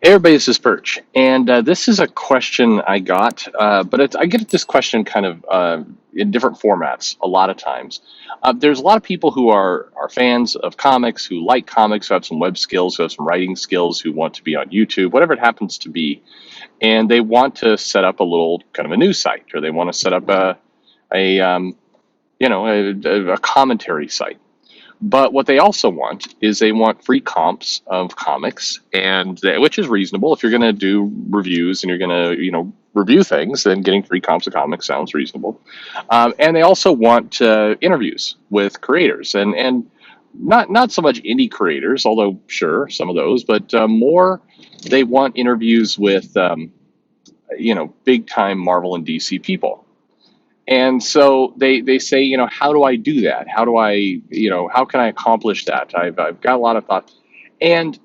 Hey everybody, this is Perch, and this is a question I got, but I get this question kind of in different formats a lot of times. There's a lot of people who are fans of comics, who like comics, who have some web skills, who have some writing skills, who want to be on YouTube, whatever it happens to be, and they want to set up a little kind of a news site, or they want to set up a a commentary site. But what they also want is they want free comps of comics, which is reasonable. If you're going to do reviews and you're going to, review things, then getting free comps of comics sounds reasonable. And they also want interviews with creators, and not so much indie creators, although sure some of those, but more they want interviews with big time Marvel and DC people. And so they say, how do I do that? How do I, how can I accomplish that? I've got a lot of thoughts. And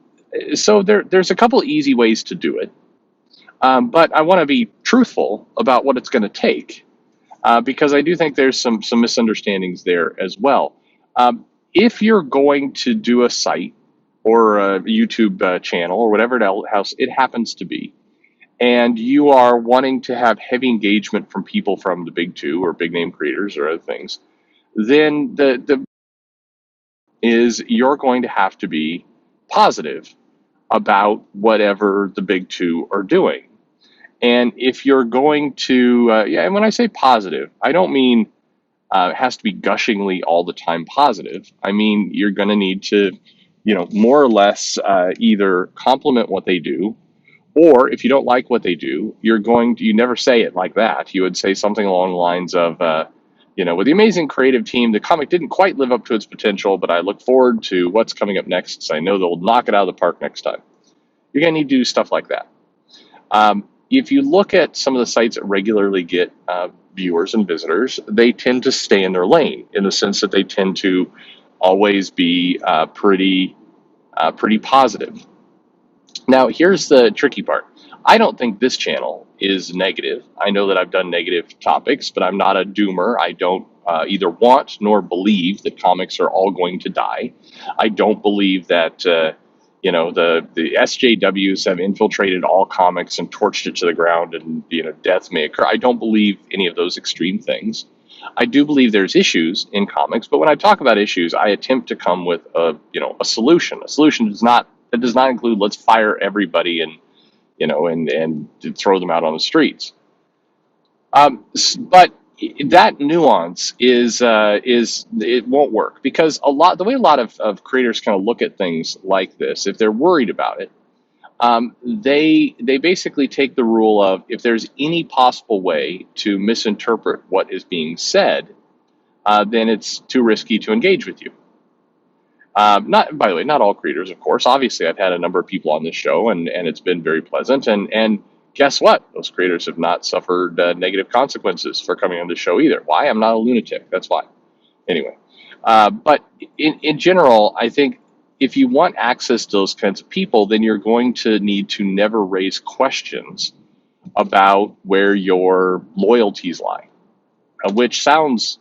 so there's a couple easy ways to do it. But I want to be truthful about what it's going to take, because I do think there's some misunderstandings there as well. If you're going to do a site or a YouTube channel or whatever else it happens to be, and you are wanting to have heavy engagement from people from the big two or big name creators or other things, then the is you're going to have to be positive about whatever the big two are doing. And if you're going to, and when I say positive, I don't mean it has to be gushingly all the time positive. I mean, you're going to need to, more or less either compliment what they do, or if you don't like what they do, you never say it like that. You would say something along the lines of, with the amazing creative team, the comic didn't quite live up to its potential, but I look forward to what's coming up next, so I know they'll knock it out of the park next time. You're going to need to do stuff like that. If you look at some of the sites that regularly get viewers and visitors, they tend to stay in their lane in the sense that they tend to always be pretty positive. Now, here's the tricky part. I don't think this channel is negative. I know that I've done negative topics, but I'm not a doomer. I don't either want nor believe that comics are all going to die. I don't believe that the SJWs have infiltrated all comics and torched it to the ground, and death may occur. I don't believe any of those extreme things. I do believe there's issues in comics, but when I talk about issues, I attempt to come with a solution. A solution does not include let's fire everybody and throw them out on the streets. But that nuance is it won't work, because the way a lot of creators kind of look at things like this, if they're worried about it, they basically take the rule of, if there's any possible way to misinterpret what is being said, then it's too risky to engage with you. Not, by the way, not all creators, of course. Obviously, I've had a number of people on this show, and it's been very pleasant. And guess what? Those creators have not suffered negative consequences for coming on the show either. Why? I'm not a lunatic. That's why. Anyway, but in general, I think if you want access to those kinds of people, then you're going to need to never raise questions about where your loyalties lie, which sounds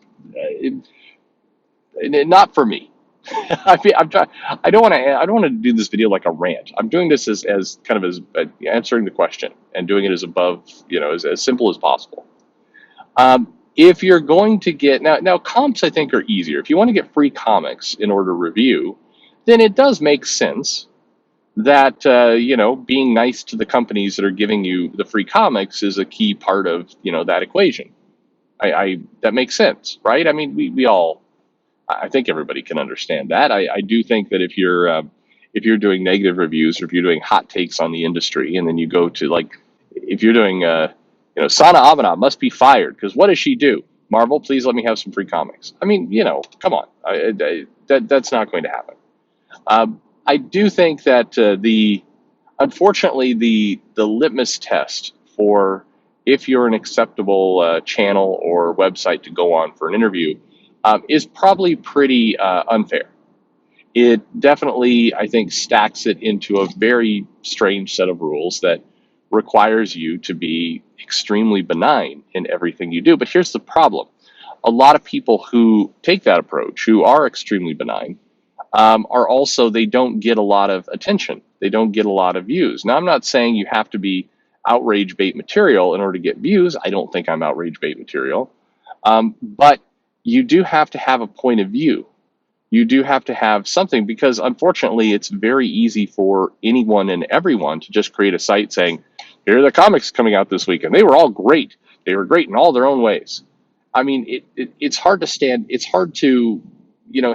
not for me. I'm trying. I don't want to do this video like a rant. I'm doing this as kind of as answering the question and doing it as above, as simple as possible. If you're going to get now comps, I think are easier. If you want to get free comics in order to review, then it does make sense that being nice to the companies that are giving you the free comics is a key part of that equation. That makes sense, right? I mean, we all. I think everybody can understand that. I do think that if you're doing negative reviews, or if you're doing hot takes on the industry, and then you go to, if you're doing Sana Avana must be fired because what does she do? Marvel, please let me have some free comics. I mean, come on, that's not going to happen. I do think that unfortunately the litmus test for if you're an acceptable channel or website to go on for an interview is probably pretty unfair. It definitely, I think, stacks it into a very strange set of rules that requires you to be extremely benign in everything you do. But here's the problem. A lot of people who take that approach, who are extremely benign, are also, they don't get a lot of attention. They don't get a lot of views. Now, I'm not saying you have to be outrage bait material in order to get views. I don't think I'm outrage bait material. But you do have to have a point of view. You do have to have something, because unfortunately, it's very easy for anyone and everyone to just create a site saying, here are the comics coming out this week, and they were all great. They were great in all their own ways. I mean, it's hard to stand. It's hard to,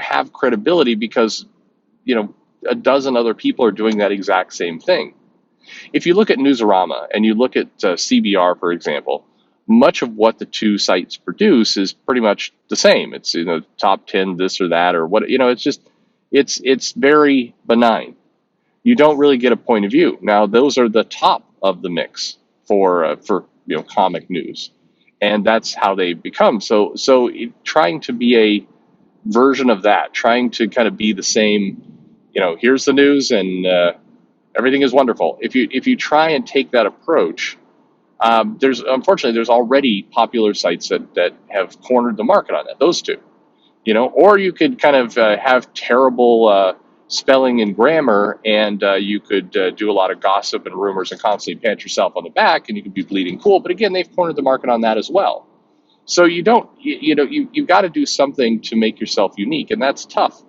have credibility, because, a dozen other people are doing that exact same thing. If you look at Newsarama and you look at CBR, for example, much of what the two sites produce is pretty much the same. It's, top 10 this or that or what, it's just, it's very benign. You don't really get a point of view. Now, those are the top of the mix for comic news, and that's how they become. Trying to be a version of that, trying to kind of be the same, here's the news, and everything is wonderful. If you try and take that approach, there's already popular sites that have cornered the market on that. Those two, or you could kind of have terrible spelling and grammar, and you could do a lot of gossip and rumors and constantly pat yourself on the back, and you could be bleeding cool. But again, they've cornered the market on that as well. So you've got to do something to make yourself unique, and that's tough.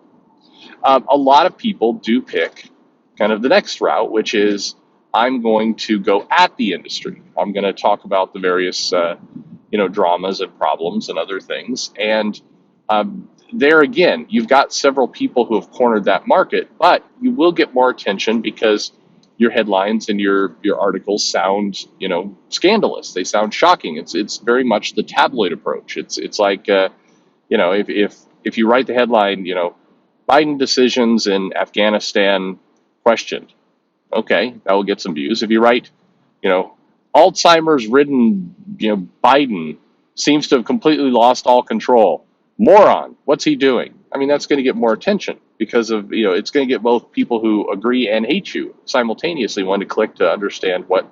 A lot of people do pick kind of the next route, which is, I'm going to go at the industry. I'm going to talk about the various, dramas and problems and other things. And there again, you've got several people who have cornered that market, but you will get more attention because your headlines and your articles sound, scandalous. They sound shocking. It's very much the tabloid approach. It's like, if you write the headline, Biden decisions in Afghanistan questioned. Okay, that will get some views. If you write, Alzheimer's ridden, Biden seems to have completely lost all control. Moron, what's he doing? I mean, that's going to get more attention, because of, it's going to get both people who agree and hate you simultaneously want to click to understand what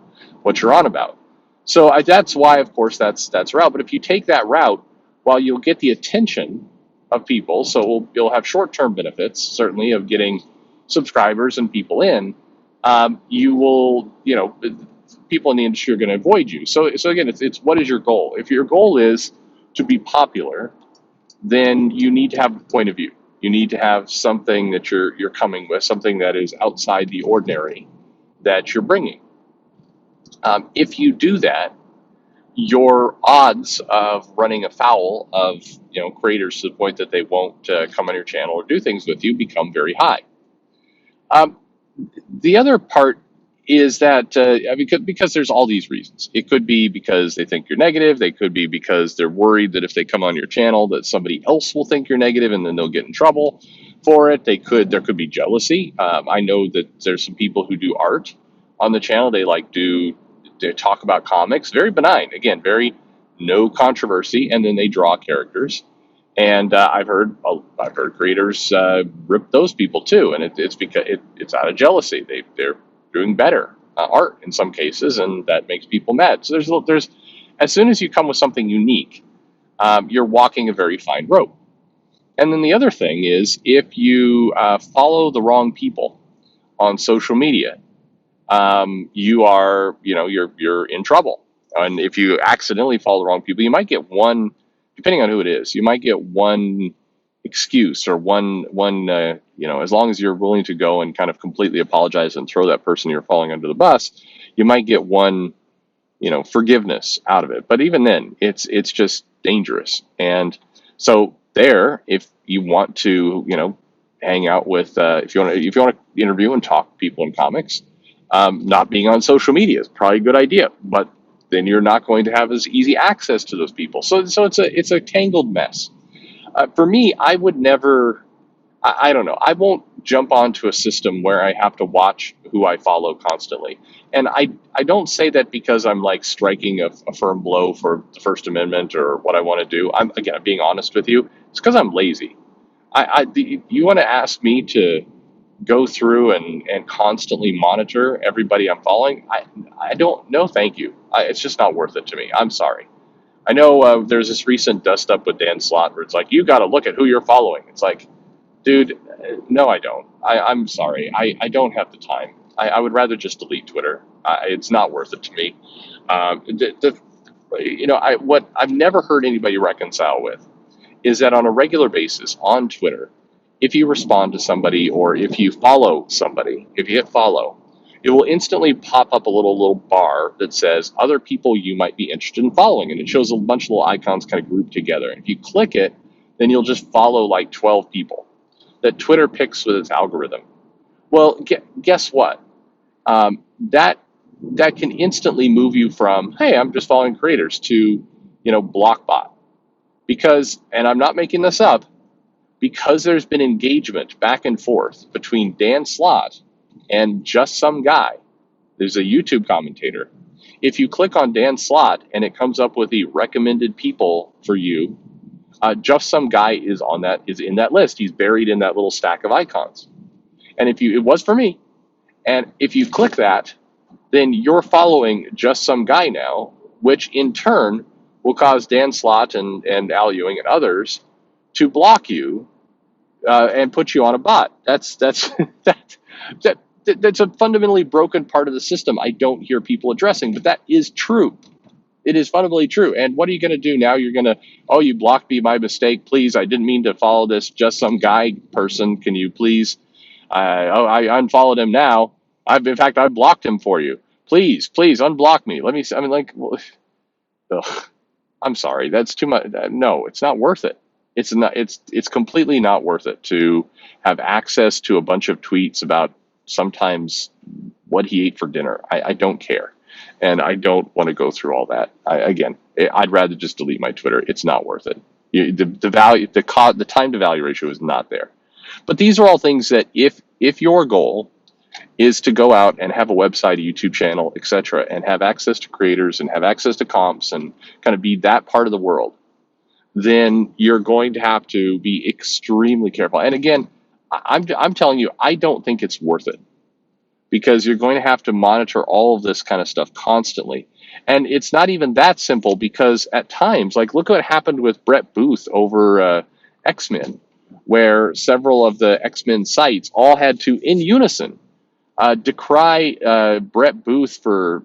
you're on about. So that's why, of course, that's a route. But if you take that route, while you'll get the attention of people, so you'll have short-term benefits, certainly, of getting subscribers and people in, you will, people in the industry are going to avoid you. So again, it's what is your goal? If your goal is to be popular, then you need to have a point of view. You need to have something that you're coming with, something that is outside the ordinary that you're bringing. If you do that, your odds of running afoul of creators to the point that they won't come on your channel or do things with you become very high. The other part is that because there's all these reasons. It could be because they think you're negative. They could be because they're worried that if they come on your channel that somebody else will think you're negative and then they'll get in trouble for it. There could be jealousy. I know that there's some people who do art on the channel. They talk about comics, very benign, again, very no controversy, and then they draw characters. And I've heard creators rip those people too, and it's because it's out of jealousy. They're doing better art in some cases, and that makes people mad. So there's as soon as you come with something unique, you're walking a very fine rope. And then the other thing is, if you follow the wrong people on social media, you're in trouble. And if you accidentally follow the wrong people, you might get one, depending on who it is, you might get one excuse or one as long as you're willing to go and kind of completely apologize and throw that person you're following under the bus, you might get one, forgiveness out of it. But even then, it's just dangerous. And so if you want to, hang out with, if you want to interview and talk to people in comics, not being on social media is probably a good idea, but then you're not going to have as easy access to those people. So it's a tangled mess. For me, I would never, I don't know, I won't jump onto a system where I have to watch who I follow constantly. And I don't say that because I'm like striking a firm blow for the First Amendment or what I want to do. I'm being honest with you. It's because I'm lazy. You want to ask me to go through and constantly monitor everybody I'm following? I don't know. Thank you. It's just not worth it to me. I'm sorry. I know there's this recent dust up with Dan Slott where it's like, you got to look at who you're following. It's like, Dude, no, I don't. I'm sorry. I don't have the time. I would rather just delete Twitter. It's not worth it to me. What I've never heard anybody reconcile with is that on a regular basis on Twitter, if you respond to somebody or if you follow somebody, if you hit follow, it will instantly pop up a little bar that says other people you might be interested in following, and it shows a bunch of little icons kind of grouped together. And if you click it, then you'll just follow like 12 people that Twitter picks with its algorithm. Well, guess what? That can instantly move you from, hey, I'm just following creators, to Blockbot. Because, and I'm not making this up, because there's been engagement back and forth between Dan Slott and just some guy. There's a YouTube commentator. If you click on Dan Slott and it comes up with the recommended people for you, just some guy is in that list. He's buried in that little stack of icons. And it was for me. And if you click that, then you're following just some guy now, which in turn will cause Dan Slott and Al Ewing and others to block you and put you on a bot. That's that's a fundamentally broken part of the system I don't hear people addressing, but that is true. It is fundamentally true. And what are you going to do now? You're going to, oh, you blocked me by mistake. Please, I didn't mean to follow this just some guy person. Can you please? I unfollowed him now. In fact, I blocked him for you. Please unblock me. Let me. I mean, like, ugh, I'm sorry. That's too much. No, it's not worth it. It's not. It's completely not worth it to have access to a bunch of tweets about sometimes what he ate for dinner. I don't care, and I don't want to go through all that. I'd rather just delete my Twitter. It's not worth it. The value, the time to value ratio is not there. But these are all things that if your goal is to go out and have a website, a YouTube channel, etc., and have access to creators and have access to comps and kind of be that part of the world, then you're going to have to be extremely careful. And again, I'm telling you, I don't think it's worth it, because you're going to have to monitor all of this kind of stuff constantly. And it's not even that simple, because at times, like, look what happened with Brett Booth over X-Men, where several of the X-Men sites all had to, in unison, decry Brett Booth for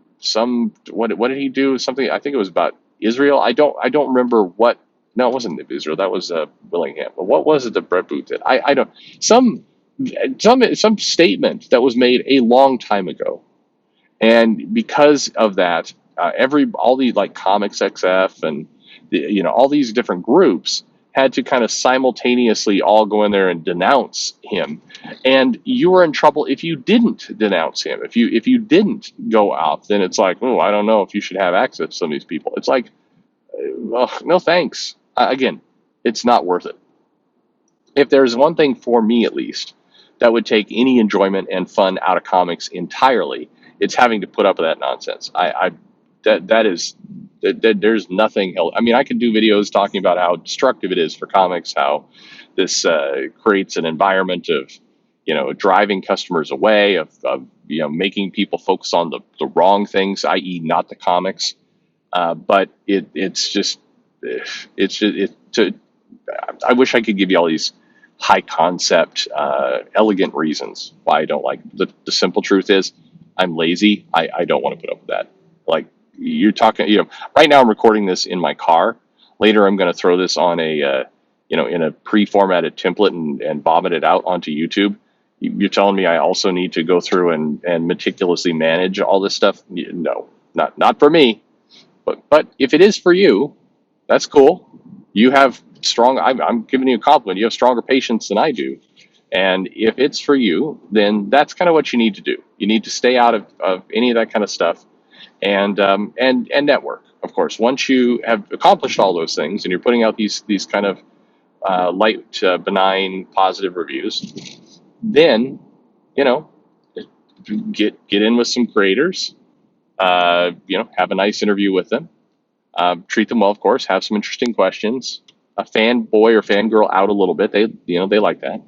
what did he do? Something, I think it was about Israel. I don't remember what. No, it wasn't Israel. That was Willingham. But what was it that Brett Booth did? I don't. Some statement that was made a long time ago, and because of that, all the like Comics XF and all these different groups had to kind of simultaneously all go in there and denounce him, and you were in trouble if you didn't denounce him. If you didn't go out, then it's like, oh, I don't know if you should have access to some of these people. It's like, well, no thanks. Again, it's not worth it. If there's one thing, for me at least, that would take any enjoyment and fun out of comics entirely, it's having to put up with that nonsense. There's nothing else. I mean, I could do videos talking about how destructive it is for comics, how this creates an environment of, driving customers away, of making people focus on the wrong things, i.e., not the comics. But I wish I could give you all these high concept, elegant reasons why I don't like it. The simple truth is, I'm lazy. I don't want to put up with that. Like, you're talking, right now I'm recording this in my car. Later I'm going to throw this on in a pre-formatted template and vomit it out onto YouTube. You're telling me I also need to go through and meticulously manage all this stuff? No, not for me. But if it is for you, that's cool. You have I'm giving you a compliment. You have stronger patience than I do. And if it's for you, then that's kind of what you need to do. You need to stay out of any of that kind of stuff, and network. Of course, once you have accomplished all those things and you're putting out these kind of light, benign, positive reviews, then get in with some creators. Have a nice interview with them. Treat them well, of course. Have some interesting questions. A fanboy or fangirl out a little bit. They like that.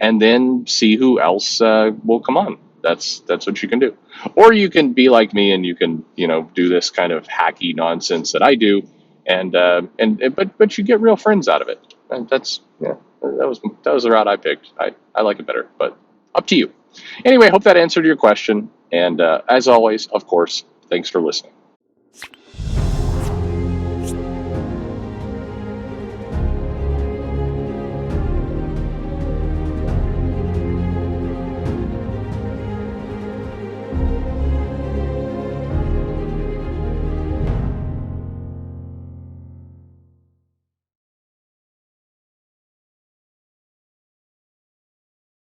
And then see who else will come on. That's what you can do. Or you can be like me and you can do this kind of hacky nonsense that I do, but you get real friends out of it. And that's That was the route I picked. I like it better, but up to you. Anyway, hope that answered your question. And as always, of course, thanks for listening.